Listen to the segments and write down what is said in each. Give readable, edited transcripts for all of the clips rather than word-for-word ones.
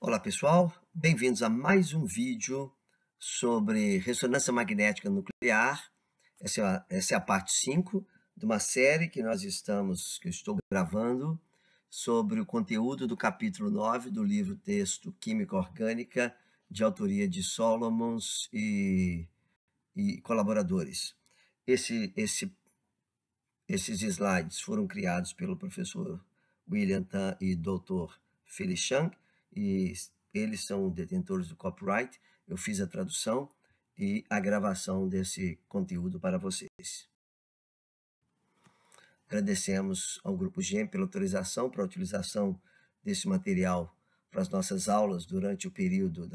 Olá pessoal, bem-vindos a mais um vídeo sobre ressonância magnética nuclear. Essa é a parte 5 de uma série que eu estou gravando sobre o conteúdo do capítulo 9 do livro-texto Química Orgânica, de autoria de Solomons e colaboradores. Esses slides foram criados pelo professor William Tan e Dr. Philip Chang, e eles são detentores do copyright. Eu fiz a tradução e a gravação desse conteúdo para vocês. Agradecemos ao Grupo GEM pela autorização para a utilização desse material para as nossas aulas durante o período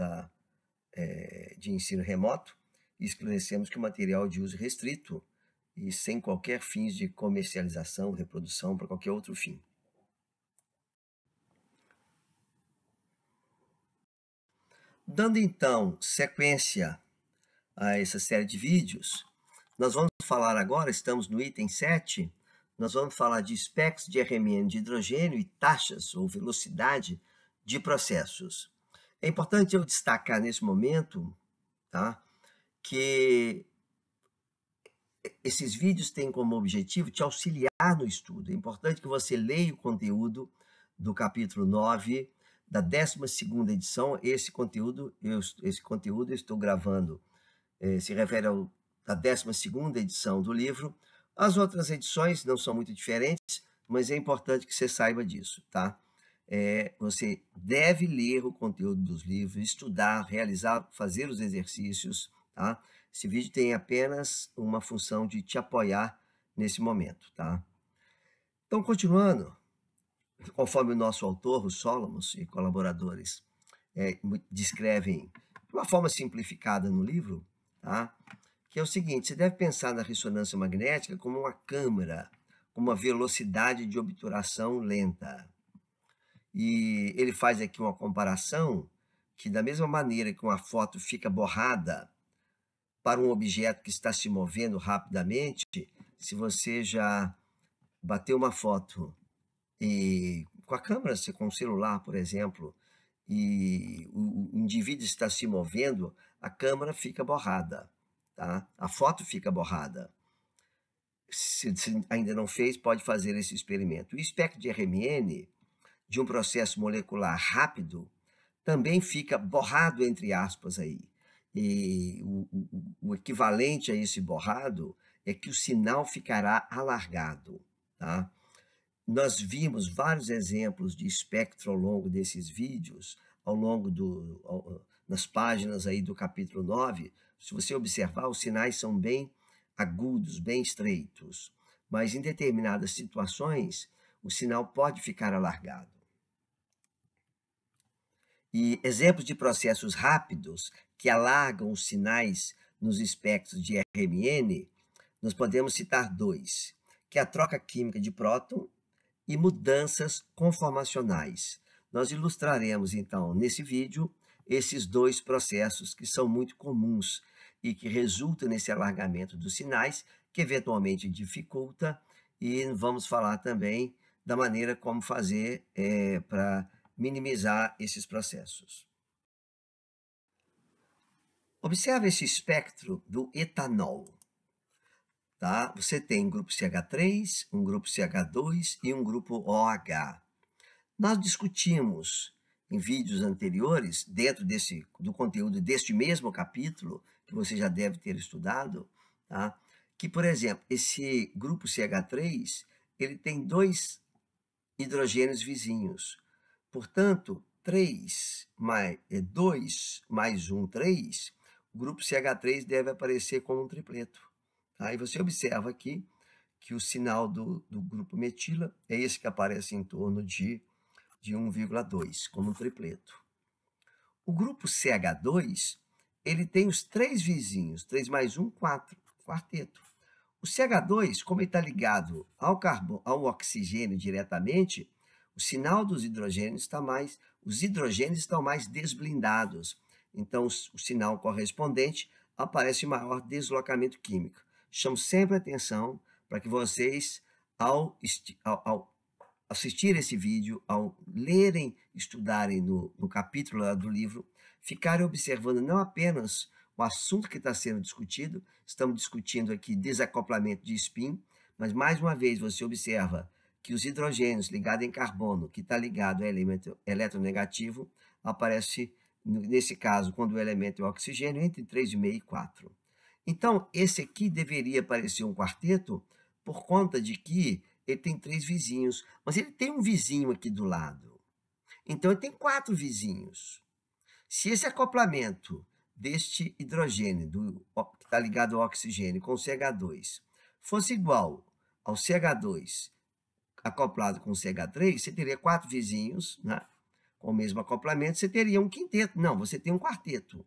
de ensino remoto, e esclarecemos que o material é de uso restrito e sem qualquer fins de comercialização, reprodução, para qualquer outro fim. Dando então sequência a essa série de vídeos, nós vamos falar agora, estamos no item 7, nós vamos falar de espectros de RMN de hidrogênio e taxas ou velocidade de processos. É importante eu destacar nesse momento, tá, que esses vídeos têm como objetivo te auxiliar no estudo. É importante que você leia o conteúdo do capítulo 9 da 12ª edição. Esse conteúdo eu estou gravando, se refere à 12ª edição do livro. As outras edições não são muito diferentes, mas é importante que você saiba disso, tá? Você deve ler o conteúdo dos livros, estudar, realizar, fazer os exercícios, tá? Esse vídeo tem apenas uma função de te apoiar nesse momento, tá? Então, continuando, conforme o nosso autor, o Solomons e colaboradores, descrevem de uma forma simplificada no livro, tá? Que é o seguinte: você deve pensar na ressonância magnética como uma câmara, com uma velocidade de obturação lenta. E ele faz aqui uma comparação que, da mesma maneira que uma foto fica borrada para um objeto que está se movendo rapidamente, se você já bateu uma foto e com a câmera, com o celular, por exemplo, e o indivíduo está se movendo, a câmera fica borrada, tá? A foto fica borrada. Se ainda não fez, pode fazer esse experimento. O espectro de RMN de um processo molecular rápido também fica borrado, entre aspas, aí. E o equivalente a esse borrado é que o sinal ficará alargado, tá? Nós vimos vários exemplos de espectro ao longo desses vídeos, nas páginas aí do capítulo 9. Se você observar, os sinais são bem agudos, bem estreitos, mas em determinadas situações o sinal pode ficar alargado. E exemplos de processos rápidos que alargam os sinais nos espectros de RMN, nós podemos citar dois, que é a troca química de próton e mudanças conformacionais. Nós ilustraremos, então, nesse vídeo, esses dois processos que são muito comuns e que resultam nesse alargamento dos sinais, que eventualmente dificulta, e vamos falar também da maneira como fazer para minimizar esses processos. Observe esse espectro do etanol. Tá? Você tem um grupo CH3, um grupo CH2 e um grupo OH. Nós discutimos em vídeos anteriores, dentro do conteúdo deste mesmo capítulo, que você já deve ter estudado, tá? Que, por exemplo, esse grupo CH3, ele tem 2 hidrogênios vizinhos. Portanto, 2 mais 1, 3, o grupo CH3 deve aparecer como um tripleto. Aí você observa aqui que o sinal do grupo metila é esse que aparece em torno de 1,2, como um tripleto. O grupo CH2, ele tem os 3 vizinhos, 3 mais 1, 4, quarteto. O CH2, como ele está ligado ao oxigênio diretamente, o sinal dos hidrogênios os hidrogênios estão mais desblindados. Então, o sinal correspondente aparece maior deslocamento químico. Chamo sempre a atenção para que vocês, ao assistir esse vídeo, ao lerem, estudarem no capítulo lá do livro, ficarem observando não apenas o assunto que está sendo discutido, estamos discutindo aqui desacoplamento de spin, mas mais uma vez você observa que os hidrogênios ligados em carbono, que está ligado ao elemento eletronegativo, aparece, nesse caso, quando o elemento é o oxigênio, entre 3,5 e 4. Então, esse aqui deveria parecer um quarteto por conta de que ele tem 3 vizinhos, mas ele tem um vizinho aqui do lado. Então, ele tem 4 vizinhos. Se esse acoplamento deste hidrogênio, que está ligado ao oxigênio, com o CH2, fosse igual ao CH2 acoplado com o CH3, você teria 4 vizinhos, né? Com o mesmo acoplamento, você teria um quinteto. Não, você tem um quarteto.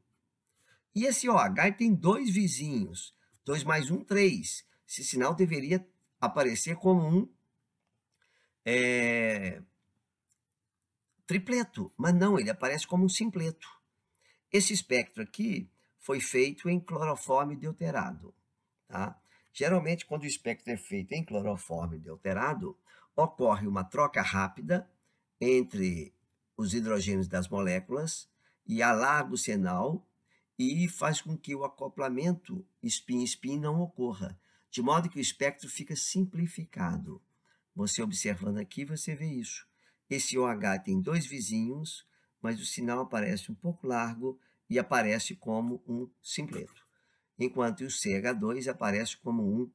E esse OH tem 2 vizinhos. 2 mais 1, 3. Esse sinal deveria aparecer como um tripleto, mas não, ele aparece como um simpleto. Esse espectro aqui foi feito em cloroforme deuterado. Tá? Geralmente, quando o espectro é feito em cloroforme deuterado, ocorre uma troca rápida entre os hidrogênios das moléculas e alarga o sinal e faz com que o acoplamento spin-spin não ocorra, de modo que o espectro fica simplificado. Você observando aqui, você vê isso. Esse OH tem 2 vizinhos, mas o sinal aparece um pouco largo e aparece como um simpleto, enquanto o CH2 aparece como um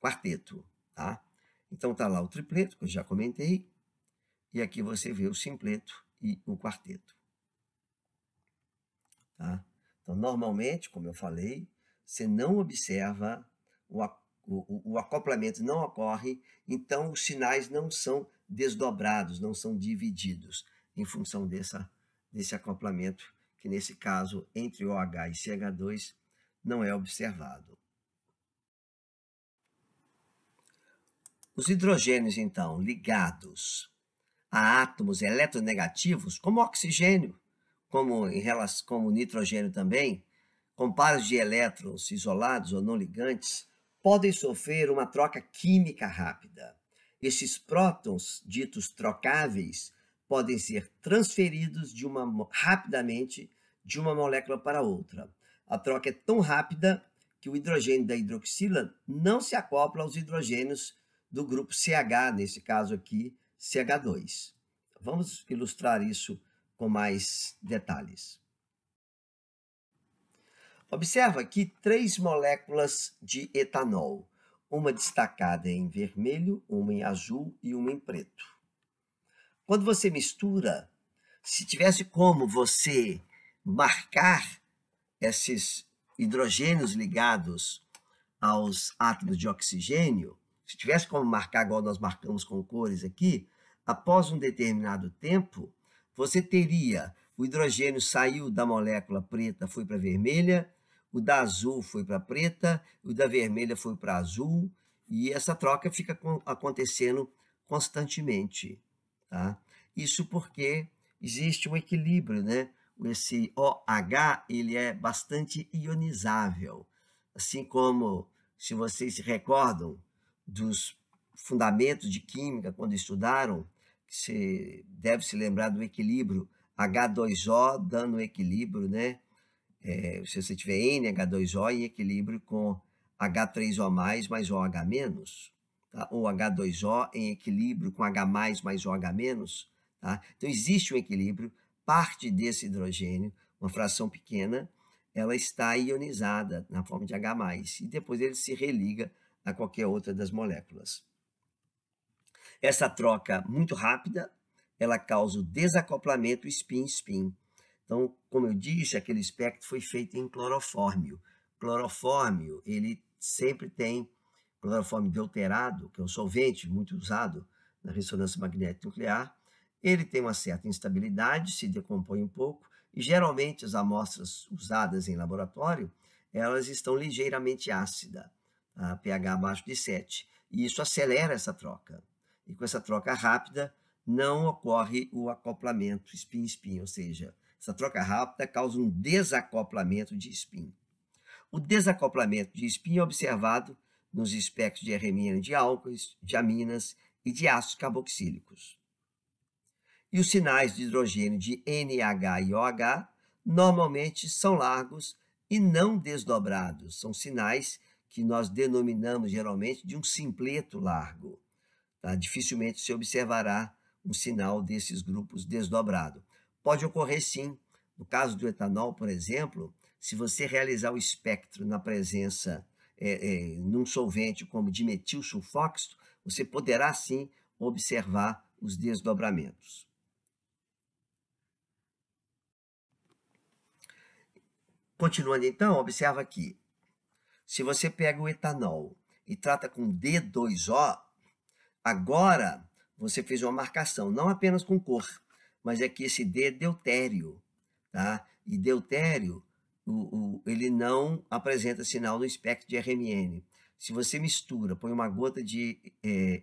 quarteto. Tá? Então está lá o tripleto, que eu já comentei, e aqui você vê o simpleto e o quarteto. Tá? Então, normalmente, como eu falei, você não observa, o acoplamento não ocorre, então os sinais não são desdobrados, não são divididos em função desse acoplamento, que nesse caso, entre OH e CH2, não é observado. Os hidrogênios, então, ligados a átomos eletronegativos, como oxigênio, como o nitrogênio também, com pares de elétrons isolados ou não ligantes, podem sofrer uma troca química rápida. Esses prótons, ditos trocáveis, podem ser transferidos rapidamente de uma molécula para outra. A troca é tão rápida que o hidrogênio da hidroxila não se acopla aos hidrogênios do grupo CH, nesse caso aqui, CH2. Vamos ilustrar isso com mais detalhes. Observa aqui 3 moléculas de etanol, uma destacada em vermelho, uma em azul e uma em preto. Quando você mistura, se tivesse como você marcar esses hidrogênios ligados aos átomos de oxigênio, se tivesse como marcar igual nós marcamos com cores aqui, após um determinado tempo, você teria o hidrogênio saiu da molécula preta, foi para a vermelha, o da azul foi para a preta, o da vermelha foi para azul, e essa troca fica acontecendo constantemente. Tá? Isso porque existe um equilíbrio, né? Esse OH ele é bastante ionizável, assim como, se vocês se recordam dos fundamentos de química, quando estudaram, você deve se lembrar do equilíbrio H2O dando equilíbrio, né? Se você tiver NH2O em equilíbrio com H3O mais OH-, tá? Ou H2O em equilíbrio com H mais OH-. Tá? Então, existe um equilíbrio, parte desse hidrogênio, uma fração pequena, ela está ionizada na forma de H+, e depois ele se religa a qualquer outra das moléculas. Essa troca muito rápida, ela causa o desacoplamento spin-spin. Então, como eu disse, aquele espectro foi feito em clorofórmio. Clorofórmio, ele sempre tem clorofórmio deuterado, que é um solvente muito usado na ressonância magnética nuclear. Ele tem uma certa instabilidade, se decompõe um pouco, e geralmente as amostras usadas em laboratório, elas estão ligeiramente ácidas, a pH abaixo de 7, e isso acelera essa troca. E com essa troca rápida, não ocorre o acoplamento spin-spin, ou seja, essa troca rápida causa um desacoplamento de spin. O desacoplamento de spin é observado nos espectros de RMN de álcoois, de aminas e de ácidos carboxílicos. E os sinais de hidrogênio de NH e OH normalmente são largos e não desdobrados. São sinais que nós denominamos geralmente de um simpleto largo. Tá? Dificilmente se observará um sinal desses grupos desdobrado. Pode ocorrer sim. No caso do etanol, por exemplo, se você realizar o espectro na presença num solvente como dimetil sulfóxido, você poderá sim observar os desdobramentos. Continuando então, observa aqui. Se você pega o etanol e trata com D2O, agora você fez uma marcação, não apenas com cor, mas é que esse D é deutério, tá? E deutério, ele não apresenta sinal no espectro de RMN. Se você mistura, põe uma gota de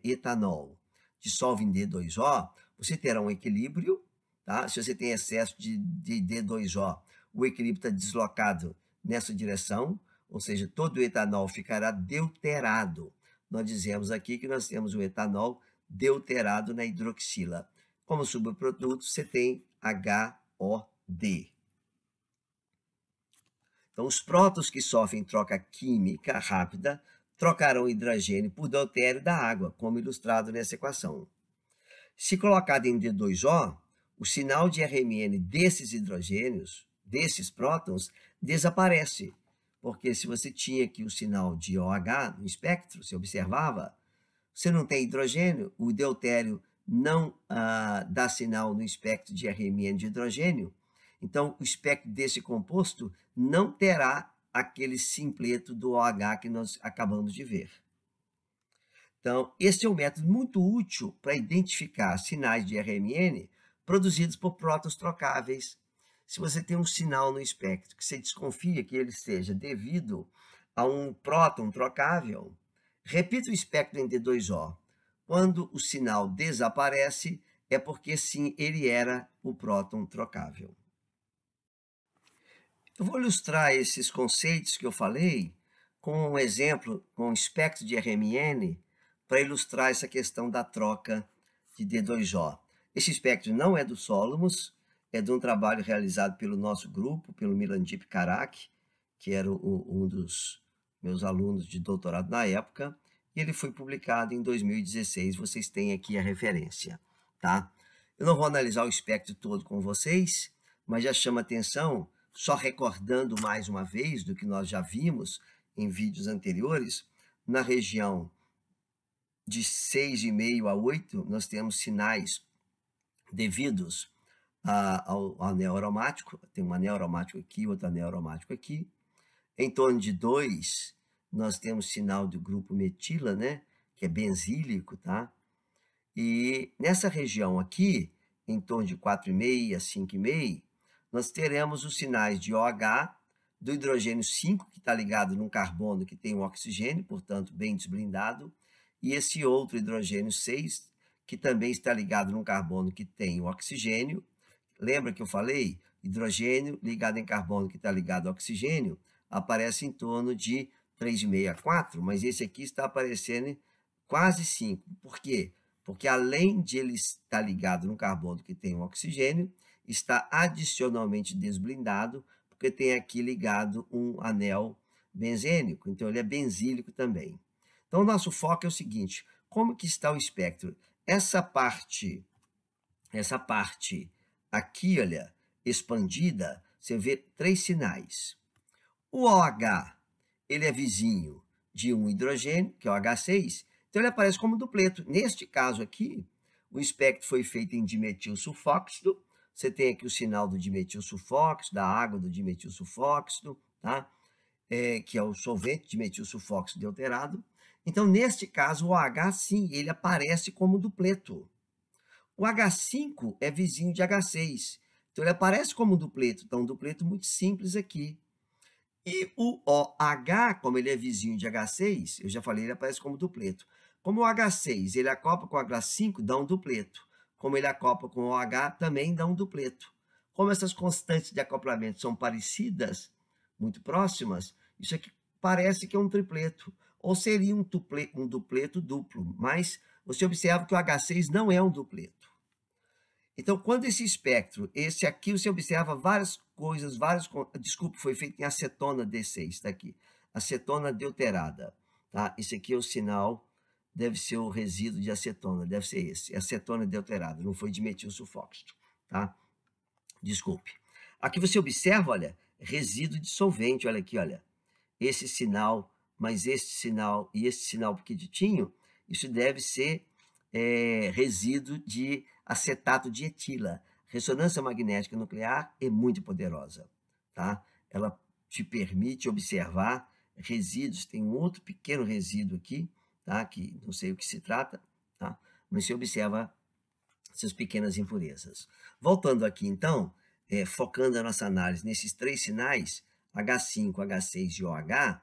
etanol, dissolve em D2O, você terá um equilíbrio, tá? Se você tem excesso de D2O, o equilíbrio está deslocado nessa direção, ou seja, todo o etanol ficará deuterado. Nós dizemos aqui que nós temos o etanol deuterado na hidroxila. Como subproduto, você tem HOD. Então, os prótons que sofrem troca química rápida trocarão o hidrogênio por deutério da água, como ilustrado nessa equação. Se colocado em D2O, o sinal de RMN desses hidrogênios, desses prótons, desaparece. Porque se você tinha aqui o sinal de OH no espectro, você observava, você não tem hidrogênio, o deutério não dá sinal no espectro de RMN de hidrogênio, então o espectro desse composto não terá aquele simpleto do OH que nós acabamos de ver. Então, esse é um método muito útil para identificar sinais de RMN produzidos por prótons trocáveis. Se você tem um sinal no espectro que você desconfia que ele seja devido a um próton trocável, repita o espectro em D2O. Quando o sinal desaparece, é porque sim, ele era o próton trocável. Eu vou ilustrar esses conceitos que eu falei com um exemplo, com o espectro de RMN, para ilustrar essa questão da troca de D2O. Esse espectro não é do Solomons, é de um trabalho realizado pelo nosso grupo, pelo Milandip Karak, que era um dos meus alunos de doutorado na época, e ele foi publicado em 2016, vocês têm aqui a referência, tá? Eu não vou analisar o espectro todo com vocês, mas já chama atenção, só recordando mais uma vez do que nós já vimos em vídeos anteriores, na região de 6,5 a 8, nós temos sinais devidos ao anel aromático, tem um anel aromático aqui, outro anel aromático aqui. Em torno de 2, nós temos sinal do grupo metila, né, que é benzílico, tá? E nessa região aqui, em torno de 4,5 a 5,5, nós teremos os sinais de OH, do hidrogênio 5, que está ligado num carbono que tem um oxigênio, portanto, bem desblindado, e esse outro hidrogênio 6, que também está ligado num carbono que tem o oxigênio. Lembra que eu falei? Hidrogênio ligado em carbono que está ligado ao oxigênio aparece em torno de 3,5 a 4, mas esse aqui está aparecendo quase 5. Por quê? Porque além de ele estar ligado num carbono que tem um oxigênio, está adicionalmente desblindado, porque tem aqui ligado um anel benzênico, então ele é benzílico também. Então, o nosso foco é o seguinte, como que está o espectro? Essa parte aqui, olha, expandida, você vê 3 sinais. O OH, ele é vizinho de um hidrogênio, que é o H6, então ele aparece como dupleto. Neste caso aqui, o espectro foi feito em dimetil sulfóxido, você tem aqui o sinal do dimetil sulfóxido, da água do dimetil sulfóxido, tá? Que é o solvente dimetil sulfóxido deuterado. Então, neste caso, o OH, sim, ele aparece como dupleto. O H5 é vizinho de H6, então ele aparece como dupleto, então um dupleto muito simples aqui. E o OH, como ele é vizinho de H6, eu já falei, ele aparece como dupleto. Como o H6 ele acopla com o H5, dá um dupleto. Como ele acopla com o OH, também dá um dupleto. Como essas constantes de acoplamento são parecidas, muito próximas, isso aqui parece que é um tripleto. Ou seria um dupleto duplo, mas você observa que o H6 não é um dupleto. Então, quando esse espectro, esse aqui, você observa várias coisas, desculpa, foi feito em acetona D6, está aqui. Acetona deuterada, tá? Esse aqui é o sinal, deve ser o resíduo de acetona, deve ser esse, acetona deuterada, não foi de metilsulfóxido, tá? Desculpe. Aqui você observa, olha, resíduo de solvente, olha aqui, olha. Esse sinal, mais esse sinal e esse sinal pequenininho, isso deve ser resíduo de acetato de etila. Ressonância magnética nuclear é muito poderosa, tá? Ela te permite observar resíduos, tem um outro pequeno resíduo aqui, tá? Que não sei o que se trata, tá? Mas você observa essas pequenas impurezas. Voltando aqui, então, focando a nossa análise nesses três sinais, H5, H6 e OH,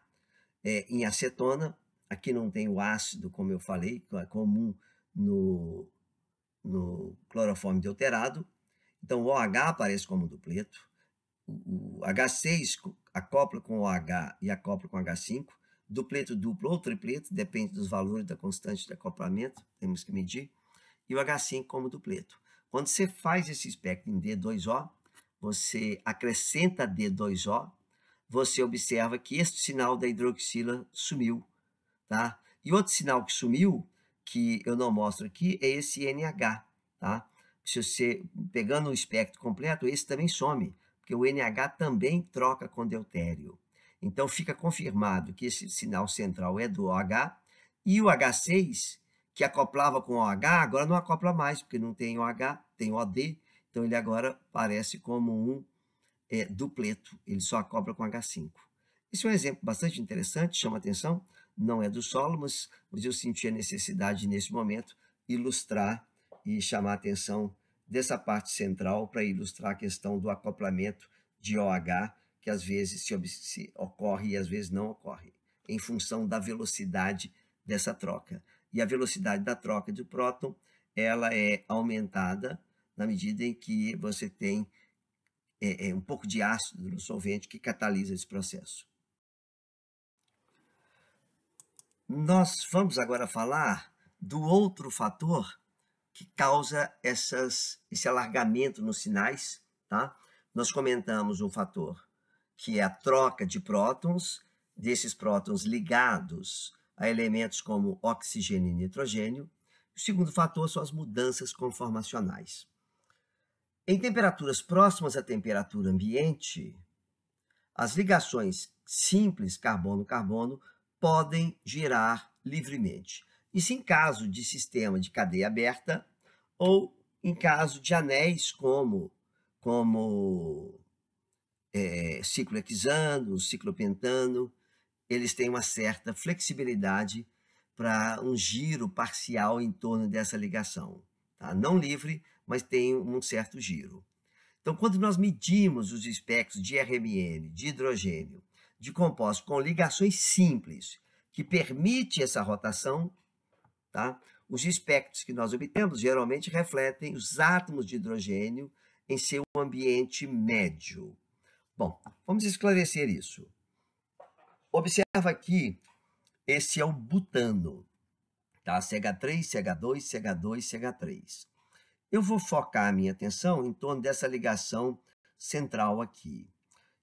em acetona, aqui não tem o ácido, como eu falei, que é comum no cloroforme deuterado. Então, o OH aparece como dupleto, o H6 acopla com o OH e acopla com H5, dupleto duplo ou tripleto, depende dos valores da constante de acoplamento, temos que medir, e o H5 como dupleto. Quando você faz esse espectro em D2O, você acrescenta D2O, você observa que este sinal da hidroxila sumiu, tá? E outro sinal que sumiu, que eu não mostro aqui, é esse NH, tá? Se você, pegando o espectro completo, esse também some, porque o NH também troca com deutério. Então, fica confirmado que esse sinal central é do OH, e o H6, que acoplava com o OH, agora não acopla mais, porque não tem OH, tem OD, então ele agora parece como um dupleto, ele só acopla com H5. Esse é um exemplo bastante interessante, chama atenção, não é do solo, mas eu senti a necessidade, nesse momento, ilustrar e chamar a atenção dessa parte central para ilustrar a questão do acoplamento de OH, que às vezes se ocorre e às vezes não ocorre, em função da velocidade dessa troca. E a velocidade da troca de próton, ela é aumentada na medida em que você tem um pouco de ácido no solvente que catalisa esse processo. Nós vamos agora falar do outro fator que causa esse alargamento nos sinais, tá? Nós comentamos um fator que é a troca de prótons, desses prótons ligados a elementos como oxigênio e nitrogênio. O segundo fator são as mudanças conformacionais. Em temperaturas próximas à temperatura ambiente, as ligações simples carbono-carbono podem girar livremente. Isso em caso de sistema de cadeia aberta ou em caso de anéis como ciclohexano, ciclopentano, eles têm uma certa flexibilidade para um giro parcial em torno dessa ligação. Tá? Não livre, mas tem um certo giro. Então, quando nós medimos os espectros de RMN, de hidrogênio, de compostos com ligações simples, que permite essa rotação, tá? Os espectros que nós obtemos geralmente refletem os átomos de hidrogênio em seu ambiente médio. Bom, vamos esclarecer isso. Observa aqui, esse é o butano, tá? CH3, CH2, CH2, CH3. Eu vou focar a minha atenção em torno dessa ligação central aqui.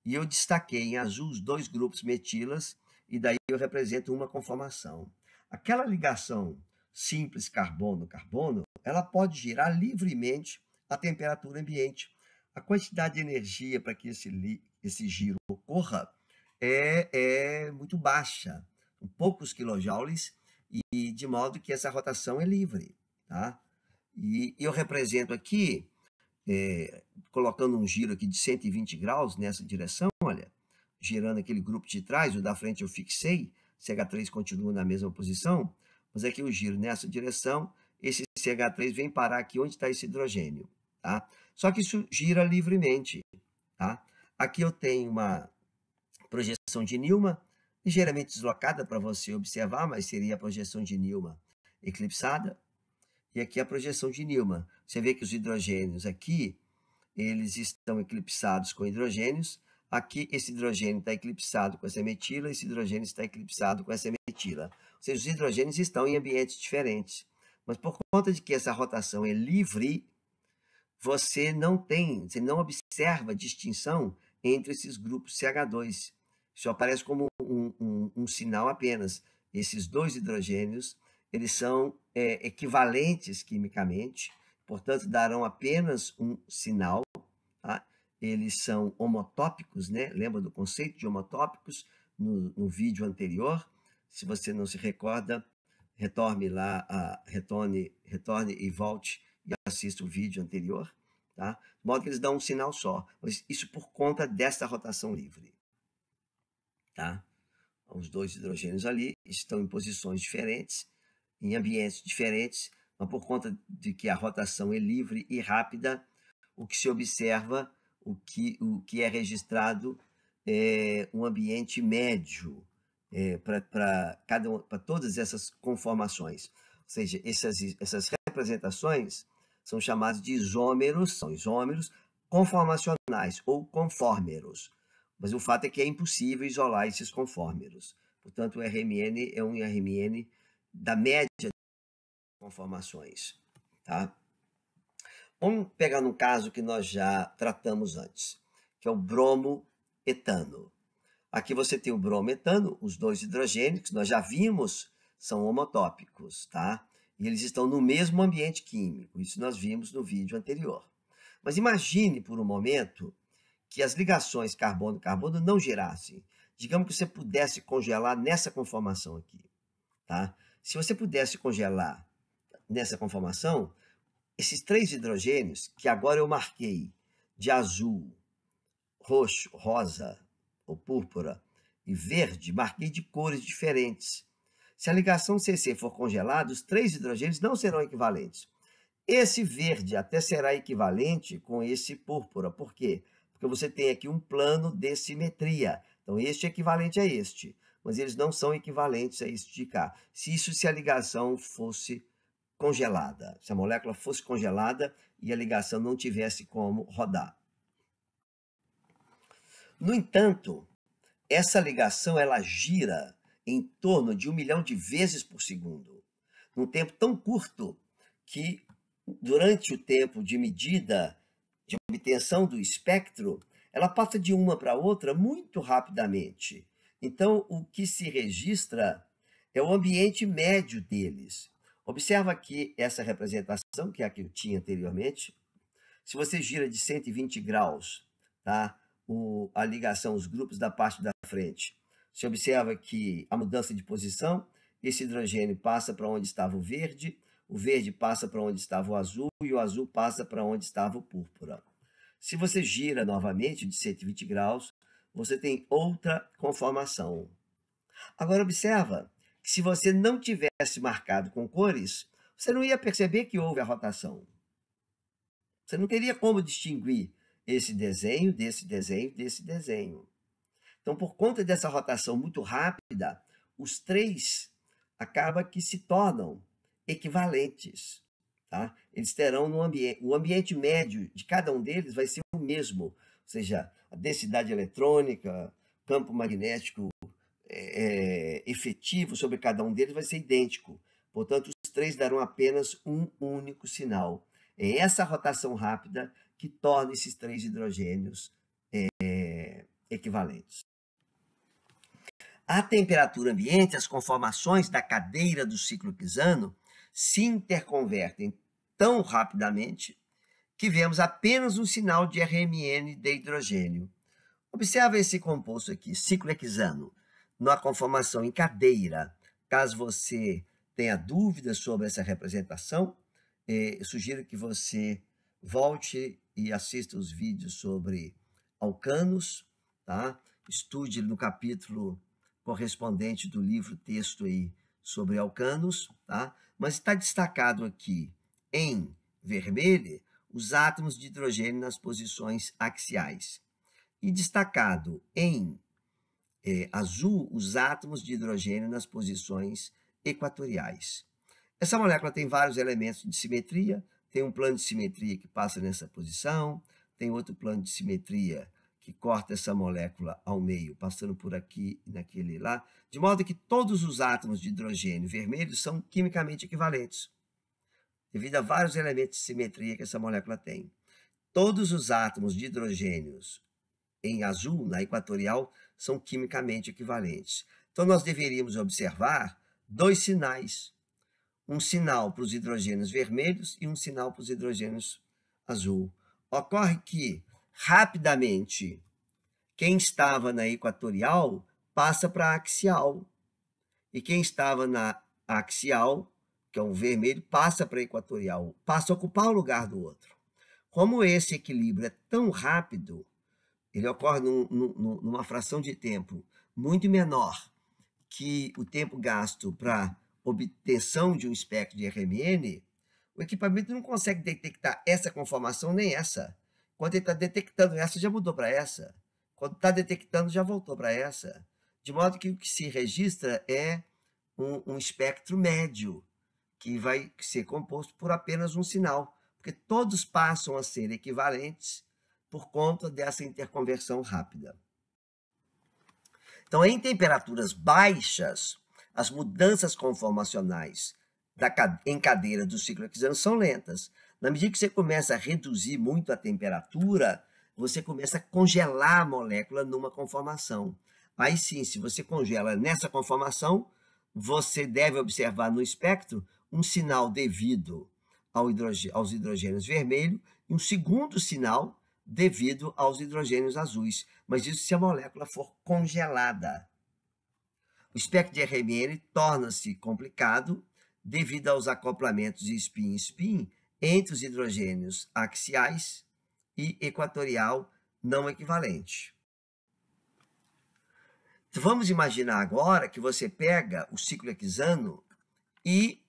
E eu destaquei em azul os dois grupos metilas, e daí eu represento uma conformação. Aquela ligação simples carbono-carbono, ela pode girar livremente a temperatura ambiente. A quantidade de energia para que esse giro ocorra é muito baixa, poucos quilojoules, e de modo que essa rotação é livre, tá? E eu represento aqui, colocando um giro aqui de 120 graus nessa direção, olha, girando aquele grupo de trás, o da frente eu fixei, CH3 continua na mesma posição, mas aqui eu giro nessa direção, esse CH3 vem parar aqui onde está esse hidrogênio, tá? Só que isso gira livremente, tá? Aqui eu tenho uma projeção de Newman, ligeiramente deslocada para você observar, mas seria a projeção de Newman eclipsada. E aqui a projeção de Newman. Você vê que os hidrogênios aqui, eles estão eclipsados com hidrogênios. Aqui esse hidrogênio está eclipsado com essa metila, esse hidrogênio está eclipsado com essa metila. Ou seja, os hidrogênios estão em ambientes diferentes. Mas por conta de que essa rotação é livre, você não observa distinção entre esses grupos CH2. Isso aparece como um sinal apenas. Esses dois hidrogênios, eles são equivalentes quimicamente, portanto, darão apenas um sinal. Tá? Eles são homotópicos, né? Lembra do conceito de homotópicos no vídeo anterior? Se você não se recorda, retorne e volte e assista o vídeo anterior, tá? De modo que eles dão um sinal só, mas isso por conta dessa rotação livre, tá? Os dois hidrogênios ali estão em posições diferentes, em ambientes diferentes, mas por conta de que a rotação é livre e rápida, o que se observa, o que é registrado é um ambiente médio para todas essas conformações. Ou seja, essas representações são chamadas de isômeros, são isômeros conformacionais ou conformeros. Mas o fato é que é impossível isolar esses conformeros. Portanto, o RMN é um RMN da média de conformações. Tá? Vamos pegar um caso que nós já tratamos antes, que é o bromoetano. Aqui você tem o bromoetano, os dois hidrogênios, que nós já vimos, são homotópicos, tá? E eles estão no mesmo ambiente químico, isso nós vimos no vídeo anterior. Mas imagine por um momento que as ligações carbono-carbono não girassem. Digamos que você pudesse congelar nessa conformação aqui, tá? Se você pudesse congelar nessa conformação, esses três hidrogênios, que agora eu marquei de azul, roxo, rosa ou púrpura e verde, marquei de cores diferentes. Se a ligação CC for congelada, os três hidrogênios não serão equivalentes. Esse verde até será equivalente com esse púrpura. Por quê? Porque você tem aqui um plano de simetria. Então, este é equivalente a este, mas eles não são equivalentes a este de cá. Se a ligação fosse congelada, se a molécula fosse congelada e a ligação não tivesse como rodar. No entanto, essa ligação ela gira em torno de 1 milhão de vezes por segundo, num tempo tão curto que, durante o tempo de medida de obtenção do espectro, ela passa de uma para outra muito rapidamente. Então, o que se registra é o ambiente médio deles. Observa aqui essa representação, que é a que eu tinha anteriormente. Se você gira de 120 graus, tá? A ligação, os grupos da parte da frente, você observa que a mudança de posição, esse hidrogênio passa para onde estava o verde passa para onde estava o azul e o azul passa para onde estava o púrpura. Se você gira novamente de 120 graus, você tem outra conformação. Agora observa que se você não tivesse marcado com cores, você não ia perceber que houve a rotação. Você não teria como distinguir esse desenho, desse desenho, desse desenho. Então, por conta dessa rotação muito rápida, os três acaba que se tornam equivalentes. Tá? Eles terão o ambiente médio de cada um deles vai ser o mesmo, ou seja, a densidade eletrônica, campo magnético efetivo sobre cada um deles vai ser idêntico. Portanto, os três darão apenas um único sinal. É essa rotação rápida que torna esses três hidrogênios equivalentes. À temperatura ambiente, as conformações da cadeira do ciclo quizano se interconvertem tão rapidamente que vemos apenas um sinal de RMN de hidrogênio. Observe esse composto aqui, ciclo hexano, na conformação em cadeira. Caso você tenha dúvidas sobre essa representação, eu sugiro que você volte e assista os vídeos sobre alcanos, tá? Estude no capítulo correspondente do livro-texto aí sobre alcanos, tá? Mas está destacado aqui em vermelho os átomos de hidrogênio nas posições axiais e destacado em azul os átomos de hidrogênio nas posições equatoriais. Essa molécula tem vários elementos de simetria, tem um plano de simetria que passa nessa posição, tem outro plano de simetria que corta essa molécula ao meio, passando por aqui e naquele lá, de modo que todos os átomos de hidrogênio vermelhos são quimicamente equivalentes. devido a vários elementos de simetria que essa molécula tem. Todos os átomos de hidrogênios em azul, na equatorial, são quimicamente equivalentes. Então, nós deveríamos observar dois sinais. Um sinal para os hidrogênios vermelhos e um sinal para os hidrogênios azul. Ocorre que, rapidamente, quem estava na equatorial passa para a axial. E quem estava na axial, que é o vermelho, passa para a equatorial, passa a ocupar o lugar do outro. Como esse equilíbrio é tão rápido, ele ocorre numa fração de tempo muito menor que o tempo gasto para obtenção de um espectro de RMN, o equipamento não consegue detectar essa conformação nem essa. Quando ele está detectando essa, já mudou para essa. Quando está detectando, já voltou para essa. De modo que o que se registra é um espectro médio, que vai ser composto por apenas um sinal, porque todos passam a ser equivalentes por conta dessa interconversão rápida. Então, em temperaturas baixas, as mudanças conformacionais em cadeira do ciclo hexano são lentas. Na medida que você começa a reduzir muito a temperatura, você começa a congelar a molécula numa conformação. Aí sim, se você congela nessa conformação, você deve observar no espectro um sinal devido aos hidrogênios vermelhos e um segundo sinal devido aos hidrogênios azuis, mas isso se a molécula for congelada. O espectro de RMN torna-se complicado devido aos acoplamentos de spin-spin entre os hidrogênios axiais e equatorial não equivalente. Então, vamos imaginar agora que você pega o ciclo hexano e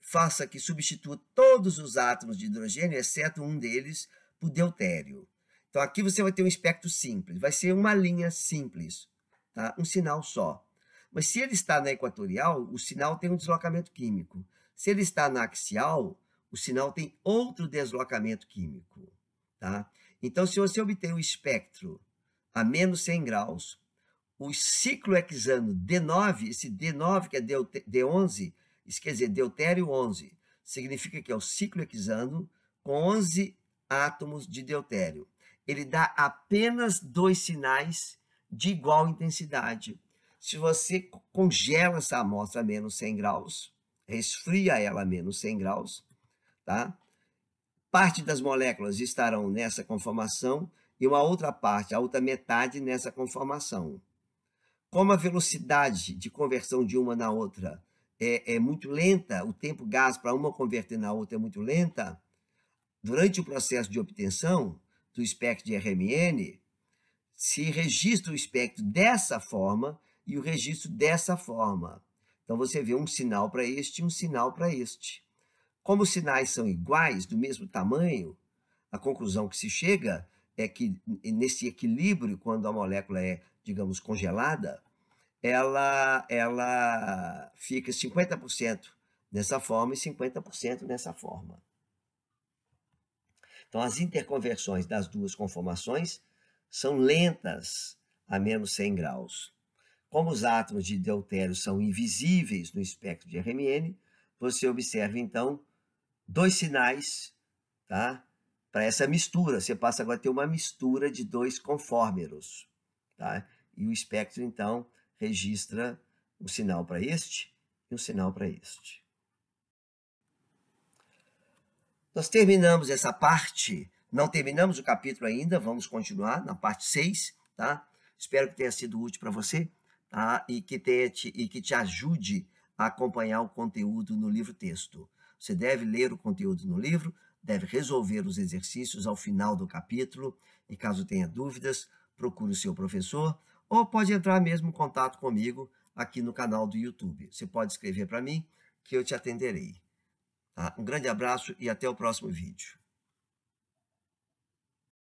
faça que substitua todos os átomos de hidrogênio, exceto um deles, por deutério. Então, aqui você vai ter um espectro simples, vai ser uma linha simples, tá? Um sinal só. Mas se ele está na equatorial, o sinal tem um deslocamento químico. Se ele está na axial, o sinal tem outro deslocamento químico, tá? Então, se você obter o espectro a menos 100 graus, o ciclo hexano D9, esse D9 que é D11, isso quer dizer deutério 11, significa que é o ciclo hexano com 11 átomos de deutério. Ele dá apenas dois sinais de igual intensidade. Se você congela essa amostra a menos 100 graus, resfria ela a menos 100 graus, tá? Parte das moléculas estarão nessa conformação e uma outra parte, a outra metade, nessa conformação. Como a velocidade de conversão de uma na outra é muito lenta, o tempo gasto para uma converter na outra é muito lenta, durante o processo de obtenção do espectro de RMN, se registra o espectro dessa forma e o registro dessa forma. Então, você vê um sinal para este e um sinal para este. Como os sinais são iguais, do mesmo tamanho, a conclusão que se chega é que, nesse equilíbrio, quando a molécula é, digamos, congelada, ela fica 50% nessa forma e 50% nessa forma. Então, as interconversões das duas conformações são lentas a menos 100 graus. Como os átomos de deutério são invisíveis no espectro de RMN, você observa, então, dois sinais, tá? Para essa mistura. Você passa agora a ter uma mistura de dois conformeros, tá? E o espectro, então, registra um sinal para este e um sinal para este. Nós terminamos essa parte, não terminamos o capítulo ainda, vamos continuar na parte 6, tá? Espero que tenha sido útil para você, tá? E que te ajude a acompanhar o conteúdo no livro-texto. Você deve ler o conteúdo no livro, deve resolver os exercícios ao final do capítulo, e caso tenha dúvidas, procure o seu professor, ou pode entrar mesmo em contato comigo aqui no canal do YouTube. Você pode escrever para mim que eu te atenderei. Tá? Um grande abraço e até o próximo vídeo.